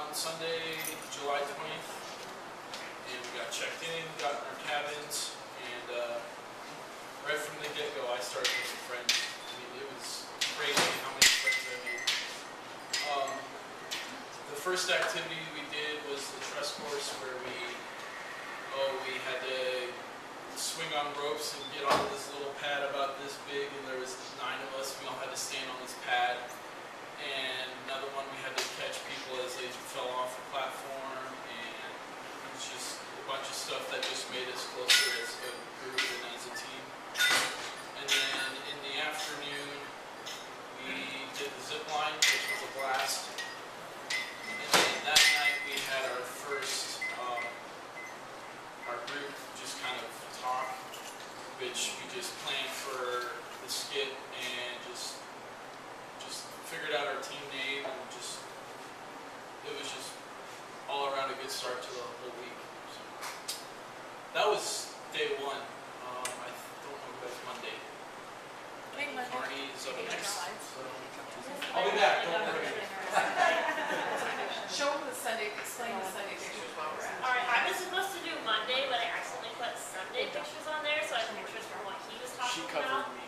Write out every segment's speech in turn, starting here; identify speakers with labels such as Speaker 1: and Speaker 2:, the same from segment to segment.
Speaker 1: on Sunday, July 20th, and we got checked in, got in our cabins, and right from the get-go, I started making friends. I mean, it was crazy how many friends I made. The first activity we did was the truss course, where we had to swing on ropes and get on this little pad about this big, and there was 9 of us. We all had to stand on this pad. And another one, we had to catch people as they fell off the platform, and it was just a bunch of stuff that just made us closer as a group and as a team. And then in the afternoon, we did the zip line, which was a blast. And then that night we had our first, our group just kind of talk, which we just planned for the skit and just figured out our team name, and it was just all around a good start to the whole week. So that was day 1. I don't know if that's Monday. Carney is up next. So I'll be back. Don't worry.
Speaker 2: Show them the Sunday, explain the Sunday pictures while we're at it.
Speaker 3: Alright, I was supposed to do Monday, but I accidentally put Sunday pictures on there, so I have pictures from what he was talking
Speaker 1: She covered
Speaker 3: about.
Speaker 1: me.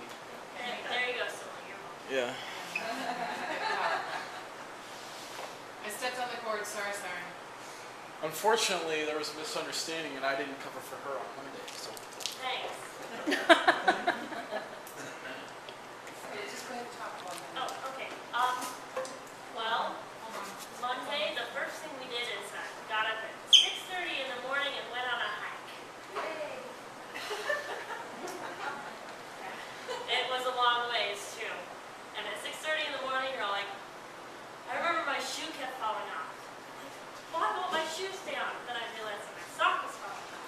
Speaker 3: And there you go, Sylvia. You're welcome.
Speaker 1: Yeah.
Speaker 2: I stepped on the cord, sorry.
Speaker 1: Unfortunately, there was a misunderstanding, and I didn't cover for her on Monday. So.
Speaker 3: Thanks.
Speaker 2: Just go ahead and talk about that.
Speaker 3: Oh, okay. Well, Monday, the first thing we did is got up at 6:30 in the morning and went on a hike. It was a long ways, too. And at 6:30 in the morning, you're like, I remember my shoe kept falling off. Why won't my shoes stay on? Then I realized that my sock was falling off.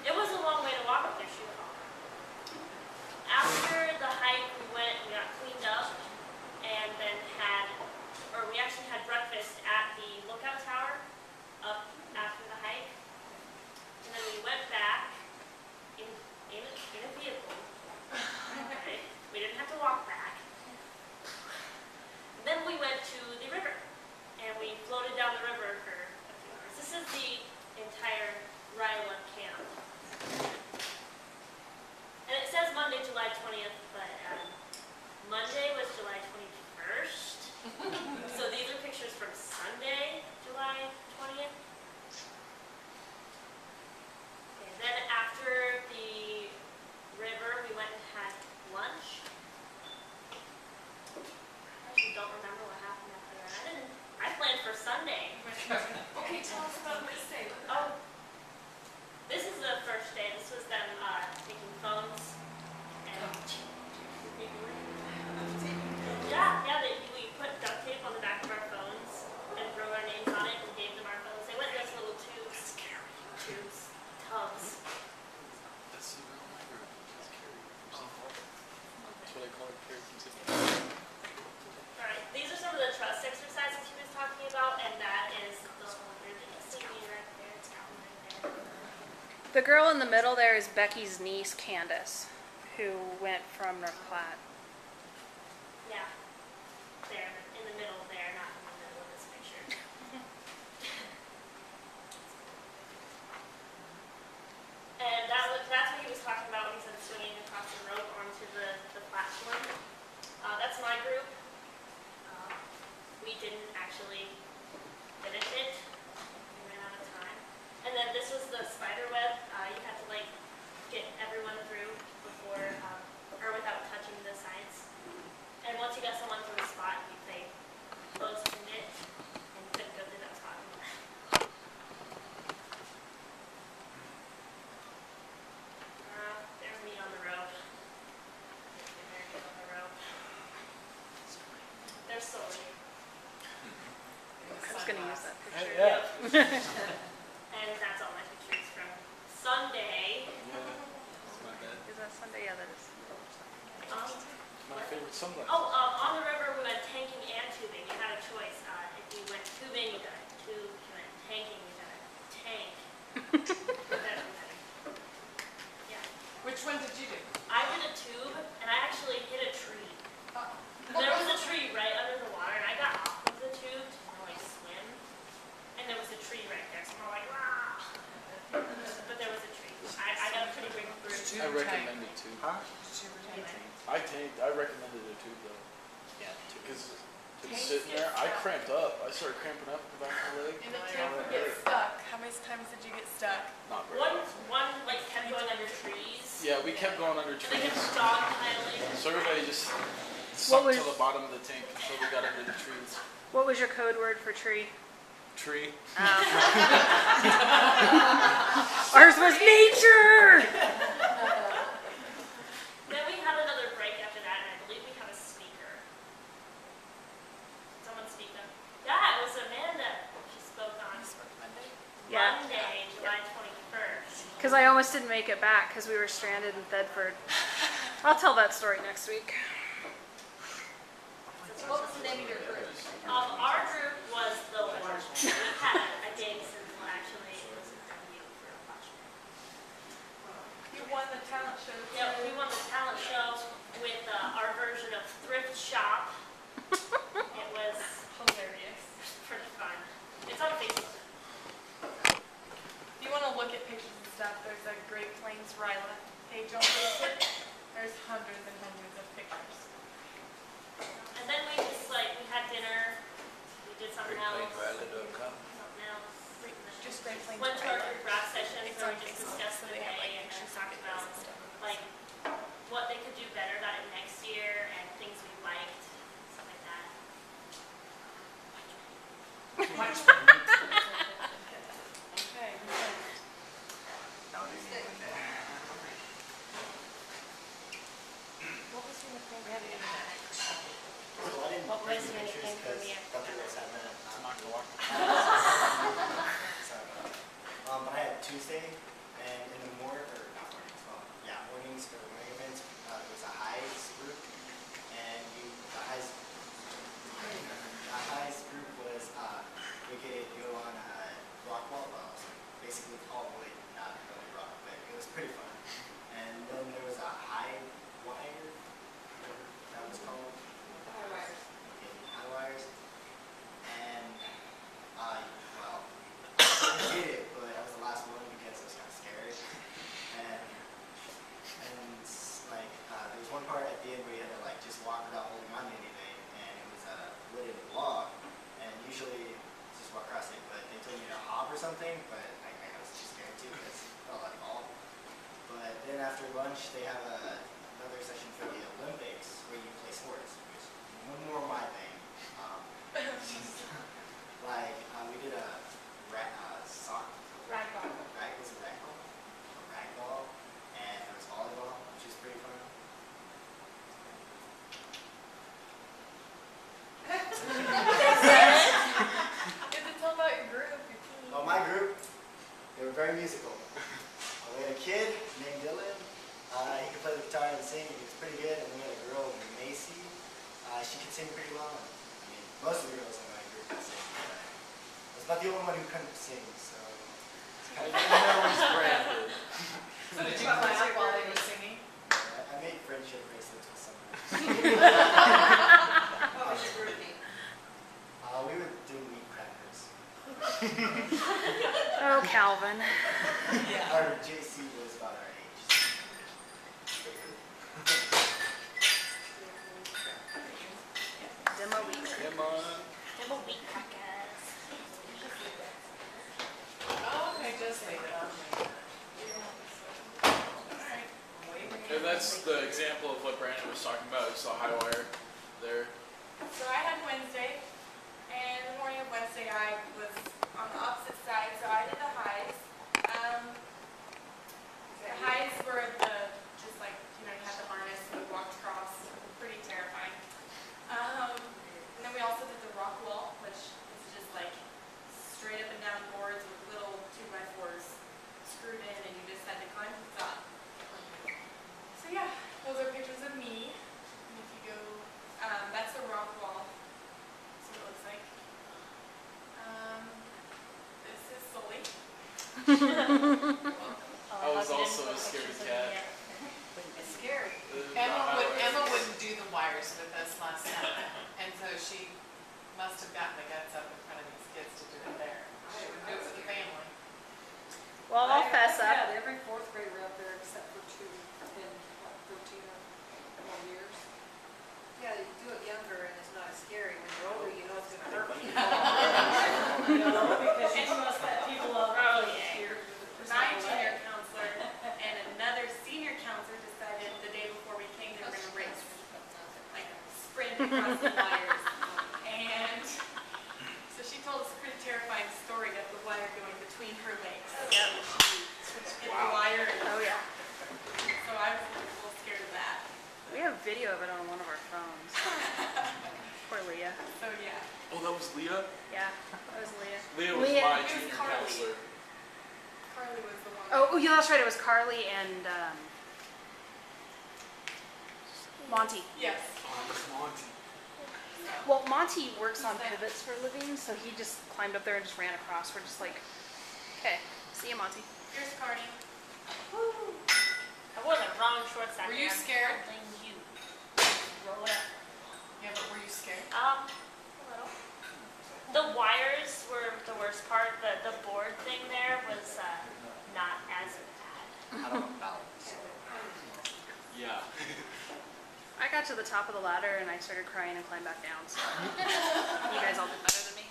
Speaker 3: It was a long way to walk with your shoe off. After the hike, we went and got cleaned up, and then we actually had breakfast at the lookout tower up after the hike. And then we went back in a vehicle. Right? We didn't have to walk back. And then we went to the river, and we floated down the river for a few hours. This is the entire RYLA camp. And it says Monday, July 20th, but Monday was July 21st. So these are pictures from Sunday, July 20th. Okay, then after the river, we went and had lunch. I actually don't remember what happened after that. I planned for Sunday.
Speaker 2: Okay, tell us about this day.
Speaker 3: Oh, this is the first day. This was them taking phones and we put duct tape on the back of our phones and wrote our names on it and gave them our phones. They went in those little tubs. Tubs.
Speaker 1: That's the girl in my group. That's Carrie from St. Paul. That's what I call her, Carrie from St. Paul.
Speaker 3: Alright, these are some of the trust exercises he was talking about, and that is the whole group that you see me right there. It's got one right there.
Speaker 4: The girl in the middle there is Becky's niece, Candace, who went from North Platte.
Speaker 3: Yeah. There, in the middle there, not in the middle of this picture. And that's what he was talking about when he said swinging across the rope onto the platform. That's my group. We didn't actually finish it. We ran out of time. And then this was the spider web. You had to get everyone through before, or without touching the sides. And once you got someone to the spot, they closed it and couldn't go through that spot. There's me on the rope. There's me on the rope. There's Sully.
Speaker 4: I was going to use that picture.
Speaker 1: Yeah.
Speaker 3: And that's all my pictures from Sunday.
Speaker 1: That's my bad.
Speaker 4: Is that Sunday? Yeah, that is.
Speaker 1: My favorite sunglasses.
Speaker 3: On the river we went tanking and tubing. You had a choice. If you went tubing, you got a tube. If you went tanking, you got a tank. Yeah.
Speaker 2: Which one did you do?
Speaker 3: I did a tube, and I actually hit a tree. There was a tree right under the water, and I got off of the tube.
Speaker 1: sitting there. I cramped up. I started cramping up the back of my leg.
Speaker 2: In the tank we get stuck. How many times did you get stuck?
Speaker 1: Not very
Speaker 3: One,
Speaker 1: often.
Speaker 3: like kept going under trees.
Speaker 1: Yeah, we kept going under
Speaker 3: And they
Speaker 1: trees.
Speaker 3: kept dogpiling.
Speaker 1: So everybody just
Speaker 4: What
Speaker 1: sunk
Speaker 4: was-
Speaker 1: to the bottom of the tank until we got under the trees.
Speaker 4: What was your code word for tree?
Speaker 1: Tree.
Speaker 4: Ours was nature!
Speaker 3: Then we had another break after that, and I believe we had a speaker. Someone speak up. Yeah, it was Amanda. She spoke on
Speaker 4: Yeah,
Speaker 3: Monday, July 21st.
Speaker 4: because I almost didn't make it back because we were stranded in Thedford. I'll tell that story next week.
Speaker 2: What was the name of your group?
Speaker 3: Our group was the Orange. We had a game symbol, actually. It was a W for a flashlight.
Speaker 2: You won the talent show.
Speaker 3: Yeah, we won the talent show with our version of Thrift Shop. It was
Speaker 2: Hilarious.
Speaker 3: pretty fun. It's on Facebook.
Speaker 2: If you want to look at pictures and stuff, there's a Great Plains RYLA page on Facebook. There's hundreds and hundreds of pictures.
Speaker 3: And then we just we had dinner. We did something else.
Speaker 5: GreatPlainsRYLA.com.
Speaker 3: Something else.
Speaker 2: Just Great Plains
Speaker 3: Went to our
Speaker 2: RYLA.
Speaker 3: group rap session
Speaker 2: It's
Speaker 3: where
Speaker 2: on
Speaker 3: we just
Speaker 2: Facebook,
Speaker 3: discussed
Speaker 2: so
Speaker 3: the
Speaker 2: they have
Speaker 3: day and
Speaker 2: pictures
Speaker 3: talked
Speaker 2: of
Speaker 3: about
Speaker 2: videos and stuff.
Speaker 3: what they could do better about it next year and things we liked, stuff like that.
Speaker 2: Okay. What was your thing? We had internet.
Speaker 3: What was the anything for me?
Speaker 5: But I had Tuesday, and in the morning, or not mornings, well, yeah, mornings for morning events, there was a highs group, and the highs group was, we could go on rock wall wells, basically all the way, not really rock, but it was pretty fun. And then there was a high wire, whatever that was called.
Speaker 2: High wires.
Speaker 5: Okay, high wires, and, well, I did it, but I was the last one because I was kind of scared. And there was one part at the end where you had to just walk without holding on to anything, and it was a wooden log, and usually just walk across it, but they told me to hop or something, but I was too scared to because it felt like all. But then after lunch, they have another session for the Olympics where you play sports, which is more my thing. We did a soccer.
Speaker 2: Ragdoll.
Speaker 5: Was it ragdoll? A ragdoll, and there was volleyball, which is pretty fun.
Speaker 2: Is it tell about your group, your team?
Speaker 5: Well, my group, they were very musical. We had a kid named Dylan. He could play the guitar and sing. He was pretty good. And we had a girl named Macy. She could sing pretty well. I mean, most of the girls in my group could sing. But I was about the only one who couldn't sing, so it's kind of.
Speaker 2: So did you clap while they were singing?
Speaker 5: I made friendship bracelets with someone.
Speaker 2: What was your group name?
Speaker 5: We would do meat crackers.
Speaker 4: Oh, Calvin.
Speaker 5: Our JC was about our age.
Speaker 4: Demo week.
Speaker 1: Come on.
Speaker 3: Demo week crackers.
Speaker 2: Oh, okay, just leave it on.
Speaker 1: And that's the example of what Brandon was talking about. It's the high wire there.
Speaker 2: So I had Wednesday, and the morning of Wednesday I was on the opposite side, so I did the highs. The highs were you had the harness and you walked across, pretty terrifying. And then we also did the rock wall, which is just straight up and down boards with little 2x4s screwed in, and you just had to climb to the top. So yeah, those are pictures of me. And if you go, that's the rock wall. That's what it looks like. This is Sully.
Speaker 1: I was also a scaredy cat.
Speaker 2: It's scary.
Speaker 1: The
Speaker 6: Emma
Speaker 1: high wire.
Speaker 6: wouldn't do the wires with us last night, and so she must have gotten the guts up in front of these kids to do it there. She would do it with the family.
Speaker 4: Well, I'll fess up.
Speaker 7: Yeah, every fourth grader up there except for two in 13 or more years. Yeah, you do it younger and it's not as scary. When you're older,
Speaker 1: that was Leah?
Speaker 4: Yeah, that was Leah.
Speaker 1: Leah was
Speaker 4: Leah-
Speaker 1: my
Speaker 2: It was
Speaker 1: junior
Speaker 2: Carly.
Speaker 1: counselor.
Speaker 2: Carly was the one.
Speaker 4: Oh, yeah, that's right. It was Carly and Monty.
Speaker 2: Yes.
Speaker 1: Monty.
Speaker 4: Well, Monty works on pivots for a living, so he just climbed up there and just ran across. We're just like, okay, see you, Monty.
Speaker 2: Here's Carney.
Speaker 3: I wore the wrong shorts that
Speaker 6: Were
Speaker 3: day.
Speaker 6: you
Speaker 3: I'm
Speaker 6: scared?
Speaker 3: telling you. Roll it up.
Speaker 6: Yeah, but were you scared?
Speaker 3: A little. The wires were the worst part. The board thing there was not as bad.
Speaker 5: I don't know balance.
Speaker 1: Yeah.
Speaker 4: I got to the top of the ladder and I started crying and climbed back down. So you guys all did better than me.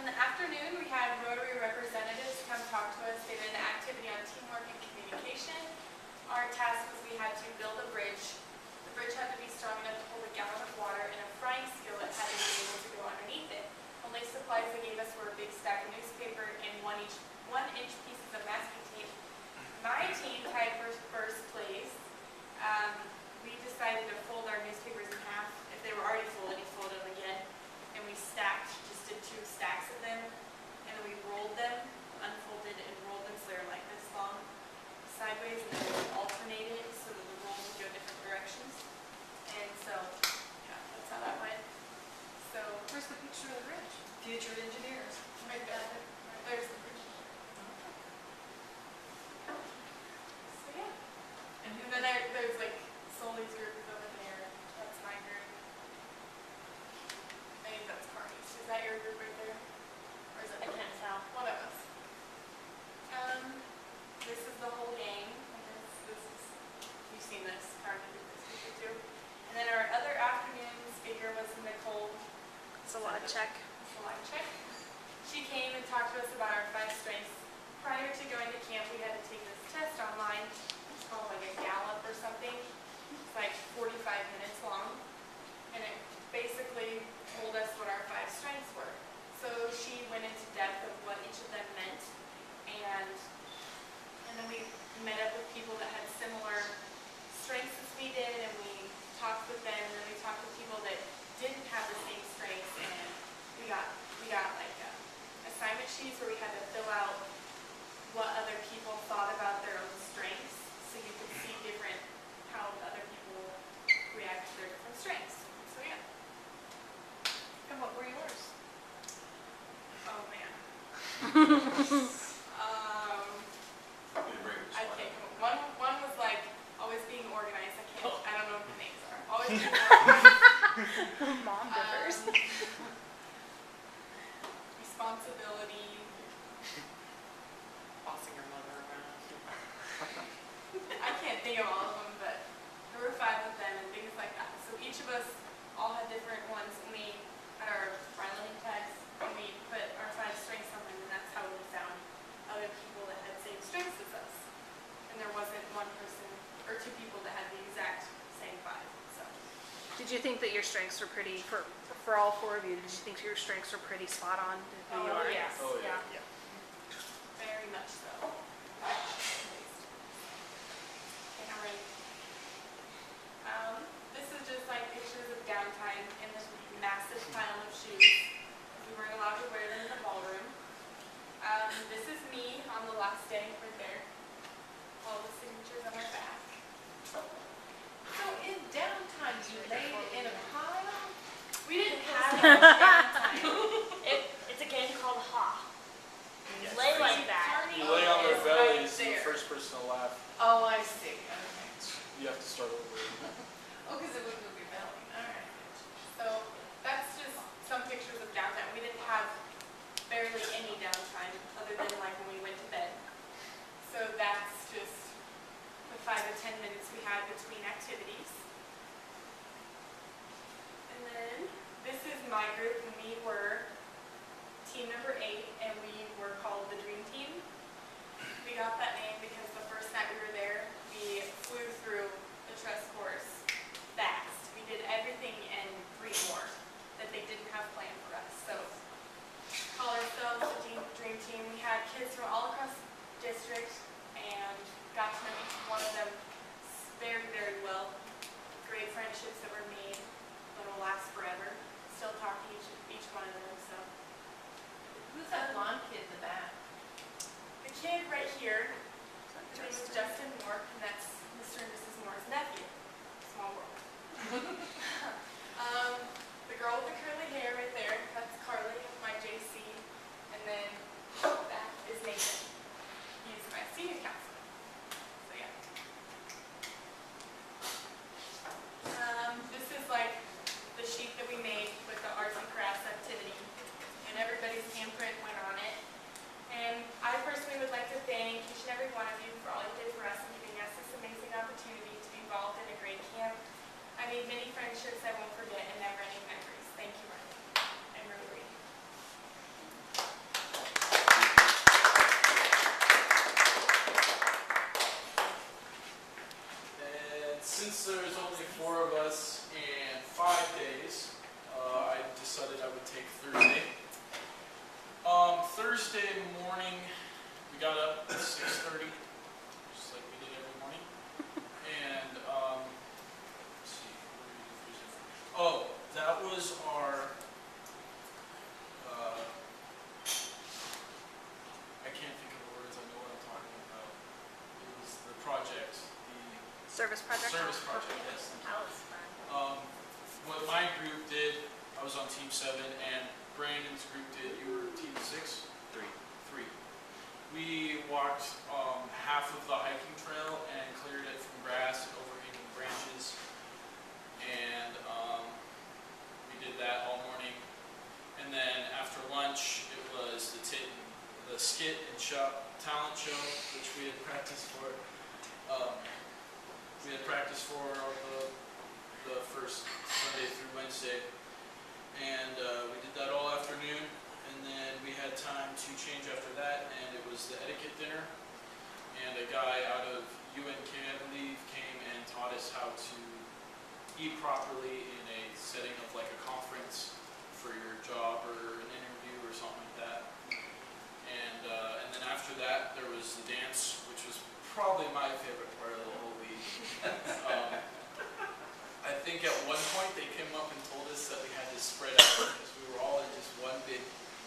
Speaker 2: In the afternoon, we had Rotary representatives come talk to us. They did an activity on teamwork and communication. Our task was we had to build a bridge. The bridge had to be strong enough to hold a gallon of water, and a frying skillet had to be able to go underneath it. Only supplies they gave us were a big stack of newspaper and 1-inch pieces of masking tape. My team tied first place. We decided to fold our newspapers in half. If they were already folded, you fold them again. And we stacked, just did 2 stacks of them. And then we rolled them, unfolded and rolled them so they were like this long, sideways, and then we alternated so that the roll would go different directions. And so, yeah, that's how that went. So,
Speaker 6: Where's the picture of the bridge?
Speaker 7: Future engineers.
Speaker 2: right there, there's the bridge. So, yeah.
Speaker 6: And
Speaker 2: And then there's like Soli's group is over there. That's my group. I think that's Carney's. Is that your group right there? Or is it
Speaker 3: I can't tell.
Speaker 2: one of us? This is the whole gang. This is, you've seen this, Carney did this with you too. And then our other afternoon speaker was Nicole
Speaker 4: Solodcheck.
Speaker 2: Solodcheck. She came and talked to us about our 5 strengths. Prior to going to camp, we had to take this test online. It's called like a Gallup or something. It's like 45 minutes long. And it basically told us what our 5 strengths were. So she went into depth of what each of them meant. And then we met up with people that had similar strengths as we did, and we talked with them, and then we talked with people that didn't have the same strengths, and we got like assignment sheets where we had to fill out what other people thought about their own strengths, so you could see different how other people react to their different strengths. So yeah.
Speaker 6: And what were yours?
Speaker 2: Oh man. I can't come up. One was like always being organized. I don't know what the names are. Always being organized.
Speaker 4: Mom differs.
Speaker 2: Responsibility.
Speaker 6: Bossing your mother around.
Speaker 2: I can't think of all of them, but there were 5 of them and things like that. So each of us all had different ones, and we had our RYLA name tags, and we put our 5 strengths on them, and that's how we found other people that had same strengths as us. And there wasn't one person or 2 people that had the exact same 5. So
Speaker 4: Did you think that your strengths were pretty, for all 4 of you, did you think your strengths were pretty spot on to who you are?
Speaker 2: yes,
Speaker 1: Oh, yeah.
Speaker 2: yeah, very much so. Okay, I'm ready. This is just like pictures of downtime in this massive pile of shoes. We weren't allowed to wear them in the ballroom. This is me on the last day right there. All the signatures on my back.
Speaker 6: So in downtime, you laid in a pile?
Speaker 2: We didn't have much downtime.
Speaker 3: It's a game called Ha.
Speaker 5: Yes.
Speaker 3: Lay like that.
Speaker 2: Carney
Speaker 1: You lay on their
Speaker 2: is
Speaker 1: bellies,
Speaker 2: right
Speaker 1: and the
Speaker 2: there.
Speaker 1: first person to laugh,
Speaker 6: Oh, I see, okay.
Speaker 1: you have to start over.
Speaker 6: Oh, because it wouldn't move your belly, all right.
Speaker 2: So that's just some pictures of downtime. We didn't have barely any downtime other than like when we went to bed. So that's just the 5 to 10 minutes we had between activities. And then this is my group, and we were team number 8, and we were called the Dream Team. We got that name because the first night we were there, we flew through the truss course fast. We did everything and 3 more that they didn't have planned for us. So call ourselves the Dream Team. We had kids from all across the district and got to know each one of them very, very well. Great friendships that were made that will last forever. Still talk to each one of here. His name is Justin Moore, and that's Mr. and Mrs. Moore's nephew. Small world. The girl with the curly hair right there, that's Carly, my JC. And then that is Nathan. He's my senior counselor. So yeah. This is like the sheet that we made with the arts and crafts activity. And everybody's handprint went on it. And I personally would like to thank each and every one of you for all you did for us and giving us this amazing opportunity to be involved in a great camp. I made many friendships I won't forget and never-ending memories. Thank you, Riley and Rotary.
Speaker 1: And since there's only 4 of us and 5 days, I decided I would take Thursday. Thursday morning, we got up at 6:30, just like we did every morning. And let's see, what did we do Thursday? Oh, that was our. I can't think of the words. I know what I'm talking about. It was the project, the
Speaker 4: Service project?
Speaker 1: service project. Yes. Thank you.
Speaker 3: That was fun.
Speaker 1: What my group did, I was on team 7, and Brandon's group did. You were team 6? 3. We walked half of the hiking trail and cleared it from grass and overhanging branches, and we did that all morning. And then after lunch, it was the skit and talent show, which we had practiced for. We had practiced for the first Sunday through Wednesday, and we did that all afternoon. And then we had time to change after that, and it was the etiquette dinner. And a guy out of UNK, I believe, came and taught us how to eat properly in a setting of like a conference for your job or an interview or something like that. And then after that, there was the dance, which was probably my favorite part of the whole week. I think at one point they came up and told us that we had to spread out because we were all in just one big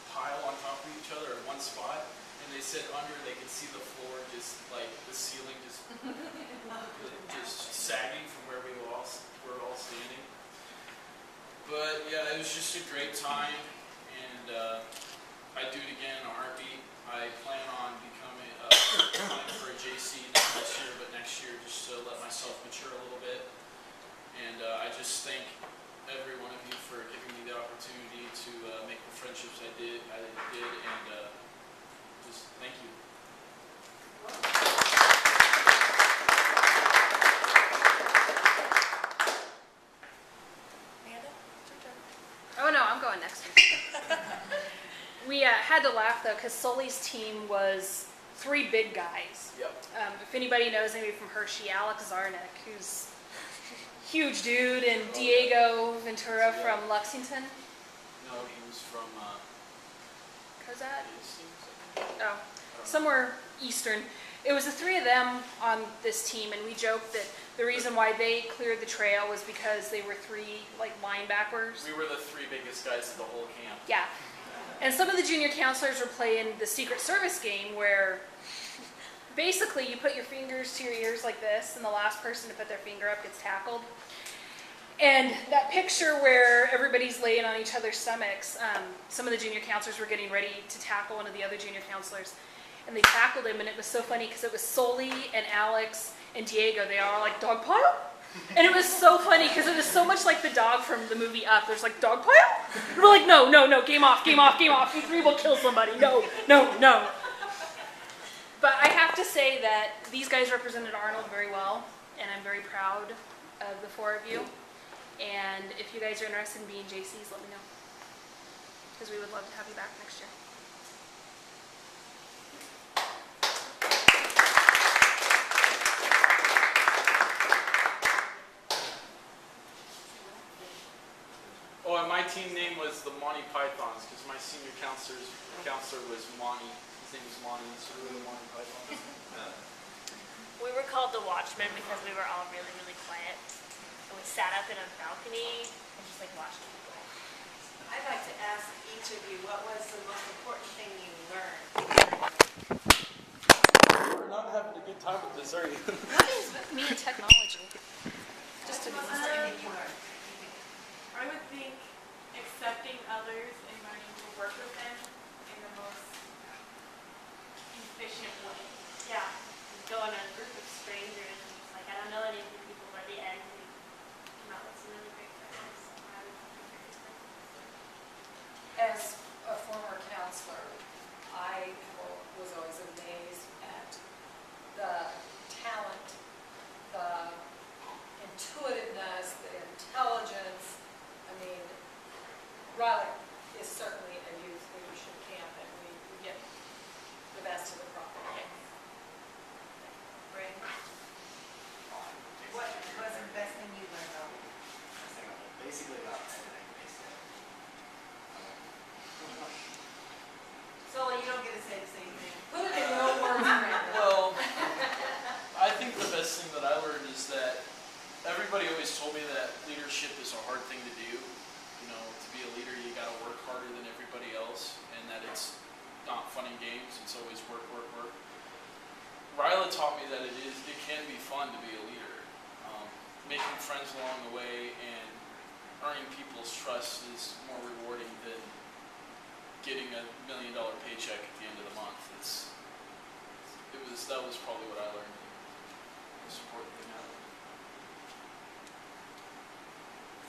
Speaker 1: pile on top of each other in one spot, and they said under they could see the floor just like the ceiling just sagging from where we were all standing. But yeah, it was just a great time, and I'd do it again in a heartbeat. I plan on becoming applying for a JC not this year but next year, just to let myself mature a little bit. And I just thank every one of you for giving me the opportunity to make the friendships I did, and just thank you.
Speaker 2: Amanda?
Speaker 4: Oh no, I'm going next. We had to laugh though, because Sully's team was 3 big guys.
Speaker 1: Yep.
Speaker 4: If anybody knows anybody from Hershey, Alex Zarnick, who's huge dude, and Diego Ventura from Lexington.
Speaker 1: No, he was from
Speaker 4: Cozad?
Speaker 1: AC,
Speaker 4: Oh, somewhere eastern. It was the 3 of them on this team, and we joked that the reason why they cleared the trail was because they were 3 like linebackers.
Speaker 1: We were the 3 biggest guys of the whole camp.
Speaker 4: Yeah. And some of the junior counselors were playing the Secret Service game where basically you put your fingers to your ears like this, and the last person to put their finger up gets tackled. And that picture where everybody's laying on each other's stomachs, some of the junior counselors were getting ready to tackle one of the other junior counselors. And they tackled him, and it was so funny because it was Sully and Alex and Diego. They all like, dog pile? And it was so funny because it was so much like the dog from the movie Up. There's like, dog pile? And we're like, no, game off. You 3 will kill somebody. No. But I have to say that these guys represented Arnold very well, and I'm very proud of the 4 of you. And if you guys are interested in being JCs, let me know, because we would love to have you back next year.
Speaker 1: Oh, and my team name was the Monty Pythons because my senior counselor was Monty. His name was Monty, so we were the Monty Pythons.
Speaker 3: We were called the Watchmen because we were all really, really quiet. And we sat up in a balcony and just like watched people.
Speaker 8: I'd like to ask each of you, what was the most important thing you learned?
Speaker 1: sorry.
Speaker 4: Me and technology.
Speaker 2: Just to I would think accepting others and learning to work with them in the most efficient way.
Speaker 3: Yeah, go in a group of strangers and it's like, I don't know any of you people by the end, and come out with some really great friends. So I would be very excited.
Speaker 7: As a former counselor, I was always amazed at the talent, the intuitiveness, the intelligence. I mean, RYLA is certainly a youth leadership camp, and we get the best of the crop.
Speaker 8: Brandon? What was the best thing you learned about?
Speaker 5: Basically about editing, basically.
Speaker 8: So you don't get to say the same thing.
Speaker 7: Put it in your own words, Brandon.
Speaker 1: Well, I think the best thing that I learned is that everybody always told me that leadership is a hard thing to do. You know, to be a leader, you got to work harder than everybody else, and that it's not fun and games. It's always work, work, work. RYLA taught me that it can be fun to be a leader. Making friends along the way and earning people's trust is more rewarding than getting $1 million paycheck at the end of the month. That was probably what I learned. The most important thing I learned.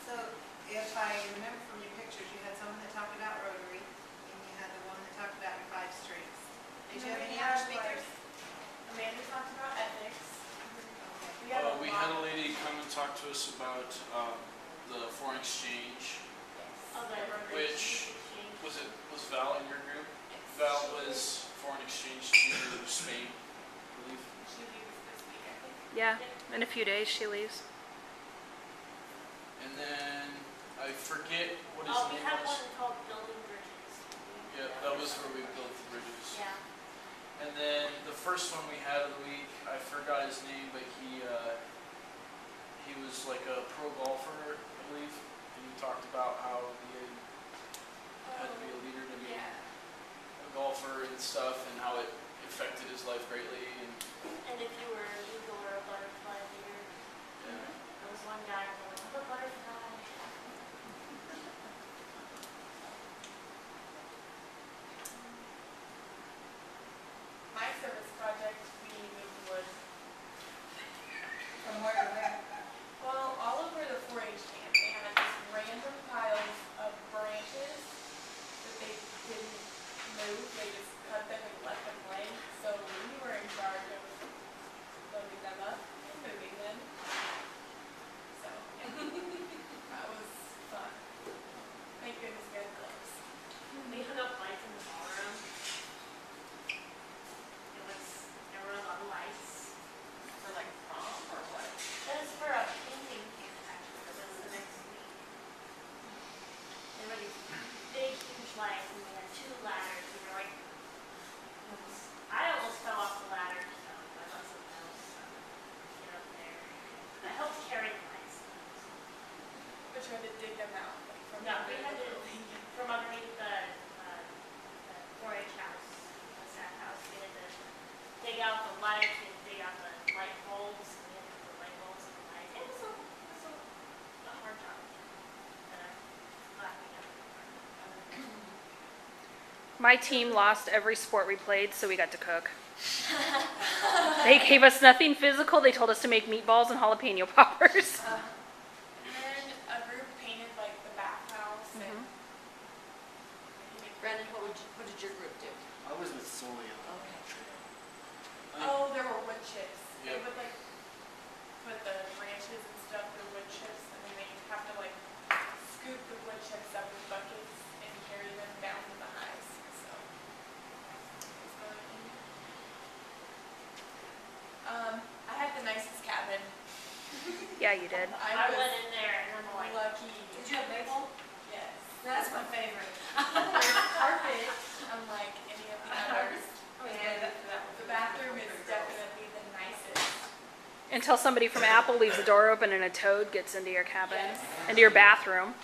Speaker 8: So if I remember from your pictures, you had someone that talked about Rotary, and you had the one that talked about your 5 strengths. Did you have any other speakers?
Speaker 2: Amanda talked about ethics.
Speaker 1: We had a lady come and talk to us about the foreign exchange,
Speaker 3: Oh, the
Speaker 1: which
Speaker 3: exchange.
Speaker 1: was Val in your group? Val was foreign exchange to Spain, I believe.
Speaker 2: She leaves this week, I think.
Speaker 4: Yeah, in a few days she leaves.
Speaker 1: And then I forget what his
Speaker 3: Oh, we
Speaker 1: name
Speaker 3: had
Speaker 1: was.
Speaker 3: one called Building Bridges.
Speaker 1: Yeah, that was where we built the bridges.
Speaker 3: Yeah.
Speaker 1: And then the first one we had of the week, I forgot his name, but he was like a pro golfer, I believe, and he talked about how he had to be a leader to be
Speaker 2: Yeah.
Speaker 1: a golfer and stuff, and how it affected his life greatly.
Speaker 3: And if you were an eagle or a butterfly leader,
Speaker 1: Yeah.
Speaker 3: there was one guy going, I'm a butterfly.
Speaker 2: My service project, we moved wood.
Speaker 8: From where to where?
Speaker 2: Well, all over the 4-H camp, they had just random piles of branches that they didn't move. They just cut them and left them lay. So we were in charge of loading them up and moving them. So that was fun. Thank goodness we had gloves.
Speaker 3: We hung up lights in the ballroom. There were a lot of lights.
Speaker 6: For like prom or what?
Speaker 3: That was for a painting camp, actually, that was the next week. There were these big, huge lights, and we had 2 ladders, and we're like, I almost fell off the ladder, so I let someone else get up there. I helped carry the lights.
Speaker 2: But you had to dig them out like, from
Speaker 3: No, we
Speaker 2: under
Speaker 3: had
Speaker 2: the
Speaker 3: to,
Speaker 2: building.
Speaker 3: from underneath the 4-H house, the staff house, we had to dig out the lights, we had to dig out the light bulbs, we had to put the light bulbs in the lights. It was a hard job. But I'm glad we got it.
Speaker 4: My team lost every sport we played, so we got to cook. They gave us nothing physical. They told us to make meatballs and jalapeno poppers.
Speaker 2: And then a group painted like the bathhouse and
Speaker 7: Brandon, what did your group do?
Speaker 5: I was with Solia.
Speaker 2: oh, there were wood chips. They
Speaker 1: Yep.
Speaker 2: would like put the branches and stuff in wood chips, and then they have to like scoop the wood chips up in buckets and carry them down to the highs. So it was fun. I had the nicest cabin.
Speaker 4: Yeah, you did.
Speaker 3: I
Speaker 2: I
Speaker 3: went
Speaker 2: was
Speaker 3: in there and I'm like,
Speaker 2: lucky.
Speaker 8: Did you have maple?
Speaker 2: Yes.
Speaker 8: That's my favorite.
Speaker 2: There's carpet, unlike any of the others.
Speaker 8: And
Speaker 2: The bathroom is definitely the nicest.
Speaker 4: Until somebody from Apple leaves the door open and a toad gets into your cabin,
Speaker 2: Yes.
Speaker 4: into your bathroom.